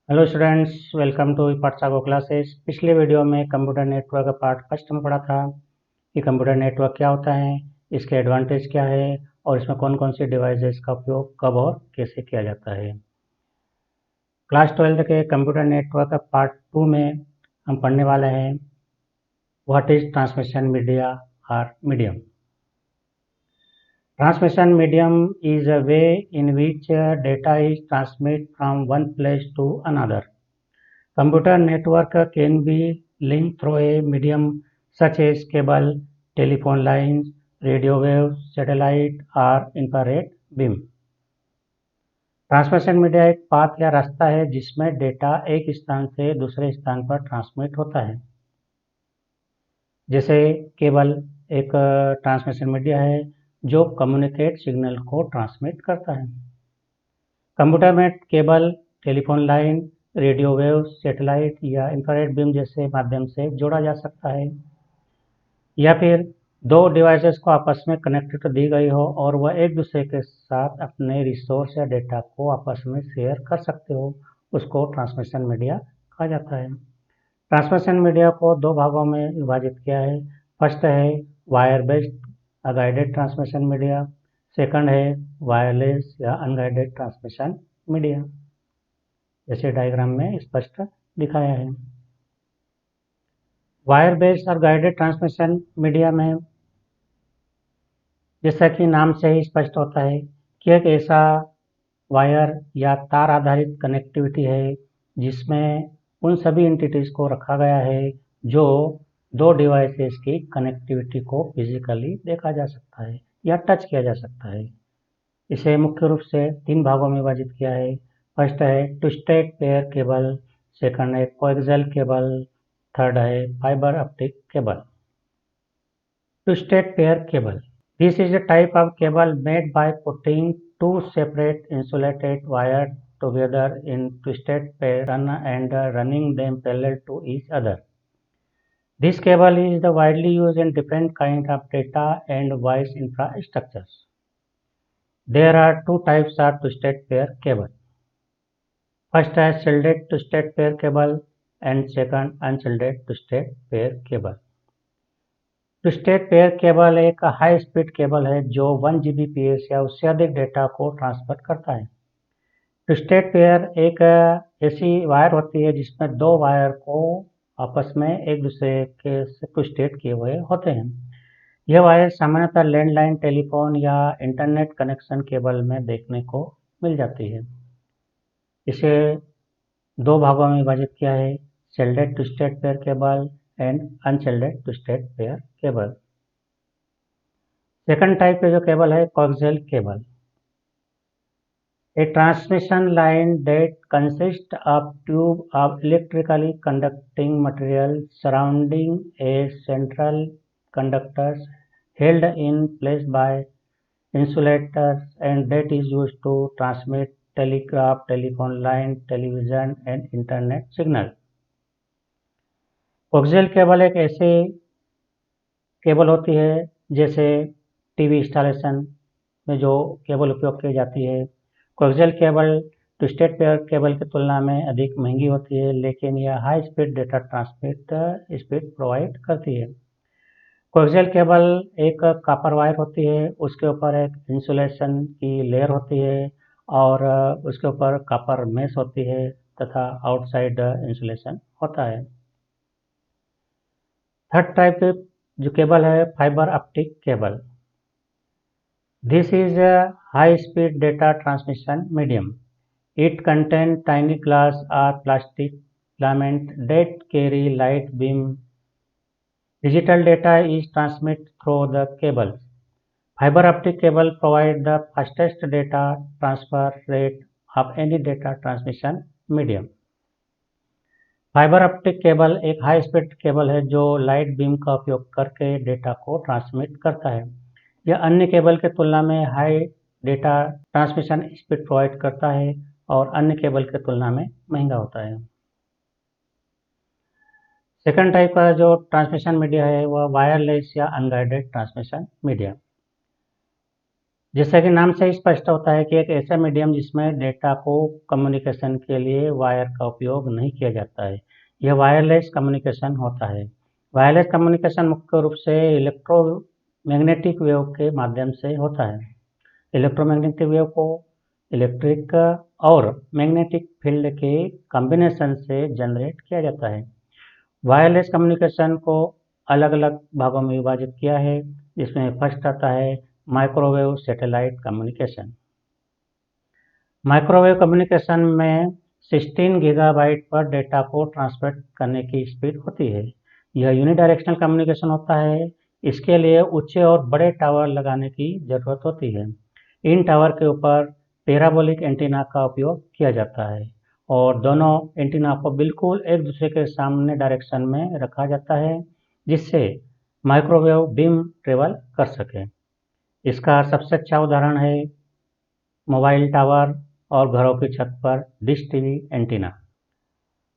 Hello students, welcome to पाठशाला classes. पिछले video में कंप्यूटर नेटवर्क का पार्ट फर्स्ट में पढ़ा था कि कंप्यूटर नेटवर्क क्या होता है, इसके एडवांटेज क्या है और इसमें कौन कौन सी डिवाइसेस का उपयोग कब और कैसे किया जाता है। क्लास 12 के कंप्यूटर नेटवर्क का पार्ट 2 में हम पढ़ने वाले हैं व्हाट इज ट्रांसमिशन मीडिया और medium. Transmission medium is a way in which data is transmitted from one place to another. Computer network can be linked through a medium such as cable, telephone lines, radio waves, satellite or infrared beam. Transmission media एक path या रास्ता है जिसमें data एक स्थान से दूसरे स्थान पर ट्रांसमिट होता है। जैसे केबल एक ट्रांसमिशन मीडिया है जो कम्युनिकेट सिग्नल को ट्रांसमिट करता है। कंप्यूटर में cable, telephone line, radio wave, satellite या इंफ्रारेड बीम जैसे माध्यम से जोड़ा जा सकता है, या फिर दो डिवाइसेस को आपस में कनेक्टेड दी गई हो और वह एक दूसरे के साथ अपने रिसोर्स या डेटा को आपस में शेयर कर सकते हो, उसको ट्रांसमिशन मीडिया कहा जाता है। ट्रांसमिशन मीडिया को दो भागों में विभाजित किया है। फर्स्ट है wire based guided transmission media, second है वायरलेस या अनगाइडेड ट्रांसमिशन मीडिया, जैसे डायग्राम में स्पष्ट दिखाया है। वायर बेस्ड और गाइडेड ट्रांसमिशन मीडिया में, जैसा कि नाम से ही स्पष्ट होता है कि एक ऐसा वायर या तार आधारित कनेक्टिविटी है जिसमें उन सभी एंटिटीज को रखा गया है जो दो डिवाइसेस की कनेक्टिविटी को फिजिकली देखा जा सकता है या टच किया जा सकता है। इसे मुख्य रूप से तीन भागों में विभाजित किया है। फर्स्ट है ट्विस्टेड पेयर केबल, सेकंड है कोएक्सियल केबल, थर्ड है fibre optic cable. Twisted pair cable. This is a type of cable made by putting two separate insulated wires together in twisted pattern and running them parallel to each other. This cable is widely used in different kinds of data and voice infrastructures. There are two types of twisted pair cable. First is shielded twisted pair cable and second unshielded twisted pair cable. Twisted pair cable एक high speed cable है जो 1 Gbps या उससे अधिक data को transfer करता है। Twisted pair एक ऐसी वायर होती है जिसमें दो वायर को आपस में एक दूसरे के से ट्विस्टेड किए हुए होते हैं। यह वायर सामान्यतः लैंडलाइन टेलीफोन या इंटरनेट कनेक्शन केबल में देखने को मिल जाती है। इसे दो भागों में विभाजित किया है, shielded twisted pair cable and unshielded twisted pair cable. Second type का जो केबल है coaxial cable. A transmission line that consists of tube of electrically conducting material surrounding a central conductors held in place by insulators and that is used to transmit telegraph, telephone line, television and internet signal. Coaxial cable एक ऐसी cable होती है जैसे TV installation में जो cable उपयोग की जाती है। Coaxial cable twisted pair cable की तुलना में अधिक महंगी होती है, लेकिन यह high speed data transmit speed provide करती है। कोएक्सियल केबल एक कॉपर वायर होती है, उसके ऊपर एक इंसुलेशन की लेयर होती है और उसके ऊपर कॉपर मेश होती है तथा आउटसाइड इंसुलेशन होता है। थर्ड टाइप जो केबल है fibre optic cable. This is a high-speed data transmission medium. It contains tiny glass or plastic filaments that carry light beam. Digital data is transmitted through the cables. Fiber optic cable provide the fastest data transfer rate of any data transmission medium. Fibre optic cable एक high speed cable है जो light beam का उपयोग करके data को transmit करता है। यह अन्य केबल की तुलना में high data transmission speed provide करता है और अन्य केबल की तुलना में महंगा होता है। सेकंड टाइप का जो ट्रांसमिशन मीडिया है वह वायरलेस या अनगाइडेड ट्रांसमिशन मीडिया। जैसा कि नाम से ही स्पष्ट होता है कि एक ऐसा मीडियम जिसमें डेटा को कम्युनिकेशन के लिए वायर का उपयोग नहीं किया जाता है, यह वायरलेस कम्युनिकेशन होता है। वायरलेस कम्युनिकेशन मुख्य रूप से इलेक्ट्रोमैग्नेटिक वेव के माध्यम से होता है। इलेक्ट्रोमैग्नेटिक वेव को इलेक्ट्रिक और मैग्नेटिक फील्ड के कॉम्बिनेशन से जनरेट किया जाता है। वायरलेस कम्युनिकेशन को अलग अलग भागों में विभाजित किया है, जिसमें फर्स्ट आता है microwave satellite communication. Microwave communication में 16 गीगाबाइट पर डेटा को ट्रांसफर करने की स्पीड होती है। यह यूनिडायरेक्शनल कम्युनिकेशन होता है। इसके लिए ऊंचे और बड़े टावर लगाने की जरूरत होती है। इन टावर के ऊपर पैराबोलिक एंटीना का उपयोग किया जाता है और दोनों एंटीना को बिल्कुल एक दूसरे के सामने डायरेक्शन में रखा जाता है, जिससे माइक्रोवेव बीम ट्रेवल कर सके। इसका सबसे अच्छा उदाहरण है मोबाइल टावर और घरों की छत पर dish TV antenna.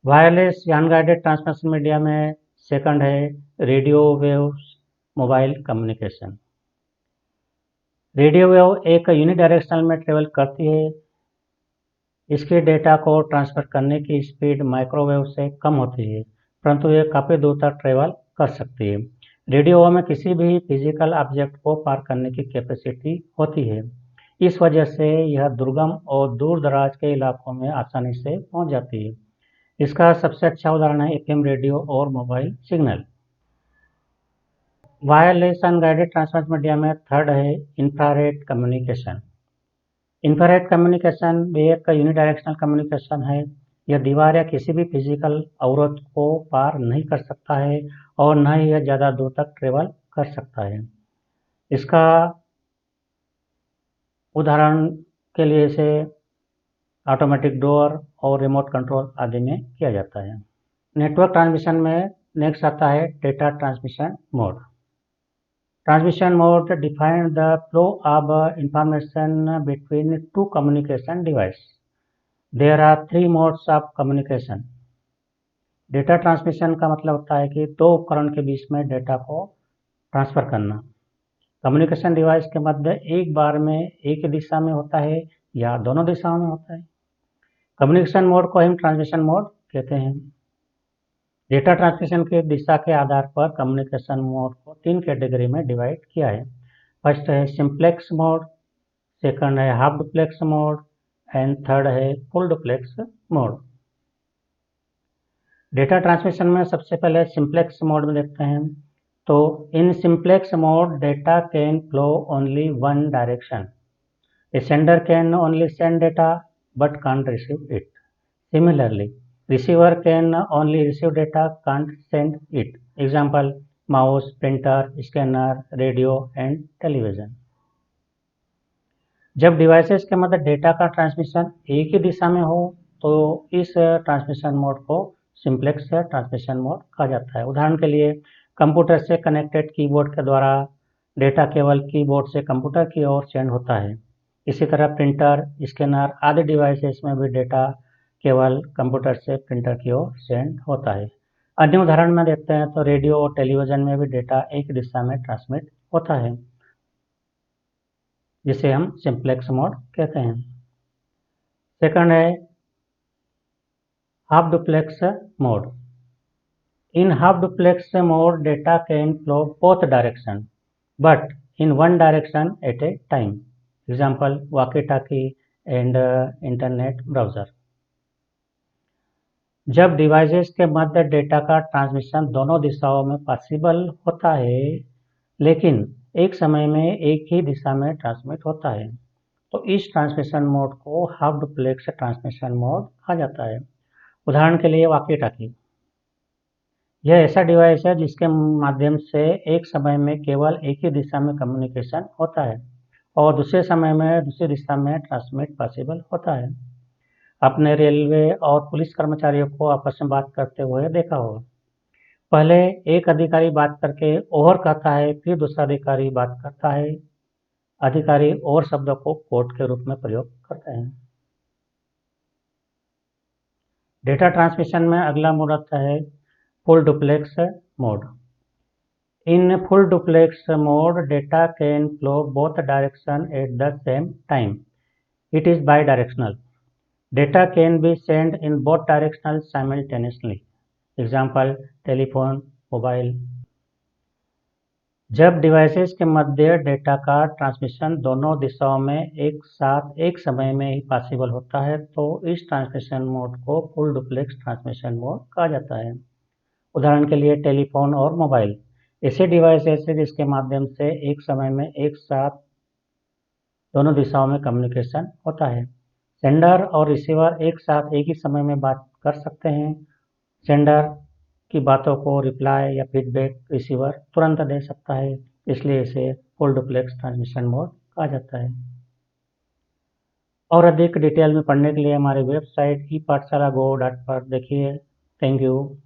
Wireless unguided transmission media में सेकंड है radio wave mobile communication. Radio wave एक यूनिडायरेक्शनल में ट्रेवल करती है। इसके डेटा को ट्रांसफर करने की स्पीड माइक्रोवेव से कम होती है, परंतु यह काफ़ी दूर तक ट्रेवल कर सकती है। रेडियो वेव में किसी भी फिजिकल ऑब्जेक्ट को पार करने की कैपेसिटी होती है। इस वजह से यह दुर्गम और दूर दराज के इलाकों में आसानी से पहुंच जाती है। इसका सबसे अच्छा उदाहरण है एफएम रेडियो और mobile signal. Wireless unguided transmission media में थर्ड है इंफ्रारेड कम्युनिकेशन। इंफ्रारेड कम्युनिकेशन एक यूनिडायरेक्शनल कम्युनिकेशन है। यह दीवार या किसी भी फिजिकल अवरोध को पार नहीं कर सकता है और न ही यह ज़्यादा दूर तक ट्रेवल कर सकता है। इसका उदाहरण के लिए इसे ऑटोमेटिक डोर और रिमोट कंट्रोल आदि में किया जाता है। नेटवर्क ट्रांसमिशन में नेक्स्ट आता है data transmission mode. Transmission mode defines the flow of information between two communication devices. There are three modes of communication. Data transmission का मतलब होता है कि दो उपकरण के बीच में डेटा को ट्रांसफर करना। कम्युनिकेशन डिवाइस के मध्य एक बार में एक ही दिशा में होता है या दोनों दिशाओं में होता है। कम्युनिकेशन मोड को हम ट्रांसमिशन मोड कहते हैं। डेटा ट्रांसमिशन की दिशा के आधार पर कम्युनिकेशन मोड को तीन कैटेगरी में डिवाइड किया है। फर्स्ट है सिंप्लेक्स मोड, सेकंड है half duplex mode and third है full duplex mode. Data transmission में सबसे पहले सिंप्लेक्स मोड में देखते हैं। तो in simplex mode data can flow only one direction. A sender can only send data but can't receive it. Similarly receiver can only receive data, can't send it. Example, mouse, printer, scanner, radio and television. जब devices के मध्य data का transmission एक ही दिशा में हो तो इस transmission mode को simplex transmission mode कहा जाता है। उदाहरण के लिए कंप्यूटर से कनेक्टेड कीबोर्ड के द्वारा डेटा केवल कीबोर्ड से कंप्यूटर की ओर सेंड होता है। इसी तरह प्रिंटर, स्कैनर आदि डिवाइसेस में भी डेटा केवल कंप्यूटर से प्रिंटर की ओर सेंड होता है। अन्य उदाहरण में देखते हैं तो रेडियो और टेलीविजन में भी डेटा एक दिशा में ट्रांसमिट होता है, जिसे हम सिंप्लेक्स मोड कहते हैं। सेकंड है half duplex mode. In half duplex mode data can flow both direction but in one direction at A time. Example walkie talkie and internet browser. जब डिवाइसेस के मध्य डेटा का ट्रांसमिशन दोनों दिशाओं में possible होता है, लेकिन एक समय में एक ही दिशा में ट्रांसमिट होता है, तो इस ट्रांसमिशन मोड को हाफ डुप्लेक्स ट्रांसमिशन मोड कहा जाता है। उदाहरण के लिए वॉकी टॉकी। यह ऐसा डिवाइस है जिसके माध्यम से एक समय में केवल एक ही दिशा में कम्युनिकेशन होता है और दूसरे समय में दूसरी दिशा में ट्रांसमिट पॉसिबल होता है। आपने रेलवे और पुलिस कर्मचारियों को आपस में बात करते हुए देखा होगा। पहले एक अधिकारी बात करके ओवर कहता है, फिर दूसरा अधिकारी बात करता है। अधिकारी ओवर शब्दों को कोड के रूप में प्रयोग करते हैं। डेटा ट्रांसमिशन में अगला मोड आता है full duplex mode. In full duplex mode, data can flow both directions at the same time. It is bidirectional. Data can be sent in both directions simultaneously. Example, telephone, mobile. जब devices के मध्य data का transmission दोनों दिशाओं में एक साथ एक समय में ही पॉसिबल होता है तो इस ट्रांसमिशन मोड को फुल डुप्लेक्स ट्रांसमिशन मोड कहा जाता है। उदाहरण के लिए टेलीफोन और मोबाइल ऐसे डिवाइसेस हैं जिसके माध्यम से एक समय में एक साथ दोनों दिशाओं में कम्युनिकेशन होता है। सेंडर और रिसीवर एक साथ एक ही समय में बात कर सकते हैं। सेंडर की बातों को रिप्लाई या फीडबैक रिसीवर तुरंत दे सकता है, इसलिए इसे फुल डुप्लेक्स ट्रांसमिशन मोड कहा जाता है। और अधिक डिटेल में पढ़ने के लिए हमारी वेबसाइट epathshala.go पर देखिए। Thank you.